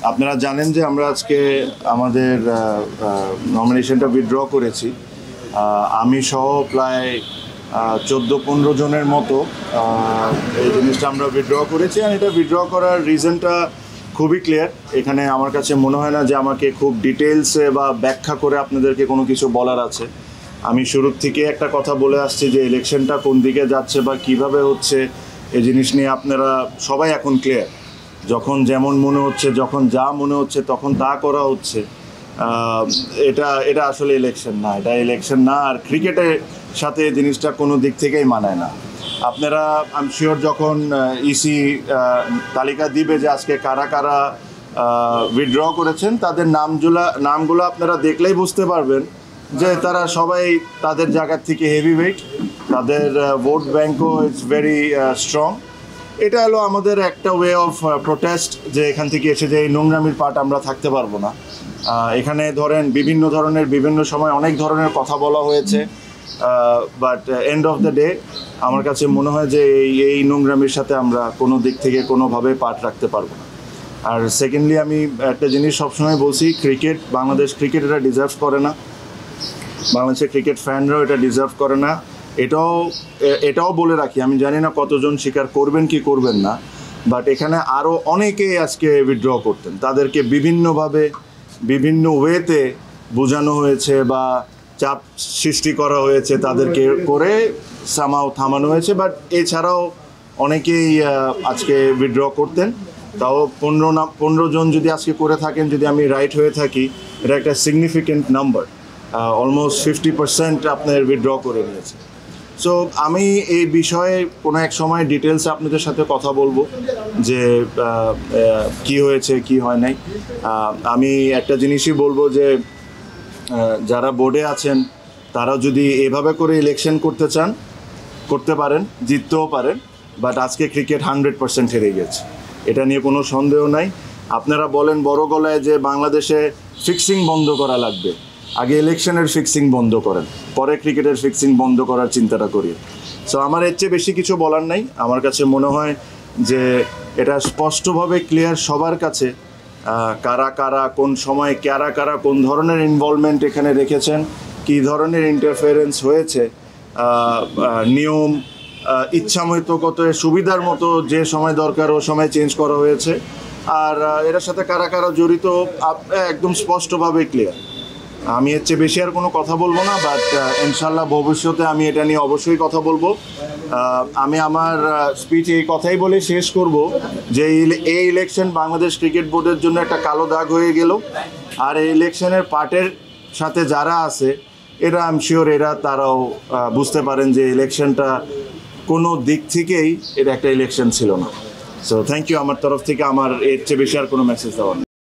আপনারা জানেন যে আমরা আজকে আমাদের নমিনেশনটা উইথড্র করেছি। আমি সহ প্রায় 14-15 জনের মতো এই জিনিসটা আমরা উইথড্র করেছি। আর এটা উইথড্র করার রিজনটা খুবই ক্লিয়ার। এখানে আমার কাছে মনে হয় না যে আমাকে খুব ডিটেলসে বা ব্যাখ্যা করে আপনাদেরকে কোনো কিছু বলার আছে। আমি শুরুর থেকে একটা কথা বলে আসছি যে ইলেকশনটা কোন দিকে যাচ্ছে বা কিভাবে হচ্ছে এই জিনিস নিয়ে আপনারা সবাই এখন ক্লিয়ার। যখন যেমন মনে হচ্ছে, যখন যা মনে হচ্ছে তখন তা করা হচ্ছে। এটা আসলে ইলেকশন না, এটা ইলেকশন না। আর ক্রিকেটের সাথে জিনিসটা কোনো দিক থেকেই মানায় না। আপনারা আই এম শিওর যখন ইসি তালিকা দিবে যে আজকে কারা কারা উইথড্র করেছেন, তাদের নামগুলো আপনারা দেখলেই বুঝতে পারবেন যে তারা সবাই তাদের জায়গার থেকে হেভি ওয়েট, তাদের ভোট ব্যাঙ্কও ইটস ভেরি স্ট্রং। এটা হলো আমাদের একটা ওয়ে অফ প্রোটেস্ট, যে এখান থেকে এসে যে এই নোংরামির পার্ট আমরা থাকতে পারবো না। এখানে ধরেন বিভিন্ন ধরনের বিভিন্ন সময় অনেক ধরনের কথা বলা হয়েছে, but end of the day আমার কাছে মনে হয় যে এই নোংরামির সাথে আমরা কোনো দিক থেকে কোনোভাবে পার্ট রাখতে পারবো না। আর সেকেন্ডলি আমি একটা জিনিস সবসময় বলছি, বাংলাদেশ ক্রিকেট এটা ডিজার্ভ করে না, বাংলাদেশের ক্রিকেট ফ্যানরাও এটা ডিজার্ভ করে না। এটাও বলে রাখি, আমি জানি না কতজন স্বীকার করবেন কি করবেন না, বাট এখানে আরও অনেকেই আজকে উইথড্র করতেন। তাদেরকে বিভিন্নভাবে বিভিন্ন ওয়েতে বোঝানো হয়েছে বা চাপ সৃষ্টি করা হয়েছে, তাদেরকে করে সামাও থামানো হয়েছে। বাট এছাড়াও অনেকেই আজকে উইথড্র করতেন। তাও 15 জন যদি আজকে করে থাকেন, যদি আমি রাইট হয়ে থাকি, এটা একটা সিগনিফিক্যান্ট নাম্বার। অলমোস্ট 50% আপনার উইথড্র করে নিয়েছে। সো আমি এই বিষয়ে কোনো এক সময় ডিটেলসে আপনাদের সাথে কথা বলবো যে কি হয়েছে কি হয় নাই। আমি একটা জিনিসই বলবো যে যারা বোর্ডে আছেন তারা যদি এভাবে করে ইলেকশন করতে চান করতে পারেন, জিততেও পারেন। বাট আজকে ক্রিকেট 100% হেরে গেছে, এটা নিয়ে কোনো সন্দেহ নাই। আপনারা বলেন বড় গলায় যে বাংলাদেশে ফিক্সিং বন্ধ করা লাগবে, আগে ইলেকশনের ফিক্সিং বন্ধ করেন, পরে ক্রিকেটের ফিক্সিং বন্ধ করার চিন্তাটা করি। সো আমার এর চেয়ে বেশি কিছু বলার নাই। আমার কাছে মনে হয় যে এটা স্পষ্টভাবে ক্লিয়ার সবার কাছে, কারা কারা কোন সময় কারা কোন ধরনের ইনভলভমেন্ট এখানে রেখেছেন, কী ধরনের ইন্টারফারেন্স হয়েছে। নিয়ম ইচ্ছামতগত সুবিধার মতো যে সময় দরকার ও সময় চেঞ্জ করা হয়েছে। আর এটার সাথে কারা কারা জড়িত একদম স্পষ্টভাবে ক্লিয়ার। আমি এর চেয়ে বেশি আর কোনো কথা বলবো না, বাট ইনশাল্লাহ ভবিষ্যতে আমি এটা নিয়ে অবশ্যই কথা বলবো। আমি আমার স্পিচ এই কথাই বলে শেষ করব যে এই ইলেকশন বাংলাদেশ ক্রিকেট বোর্ডের জন্য একটা কালো দাগ হয়ে গেল। আর এই ইলেকশনের পার্টের সাথে যারা আছে এরা আই এম শিওর তারাও বুঝতে পারেন যে ইলেকশনটা কোনো দিক থেকেই এটা একটা ইলেকশন ছিল না। So thank you. আমার তরফ থেকে আমার এর চেয়ে বেশি আর কোনো মেসেজ দেওয়ার নেই।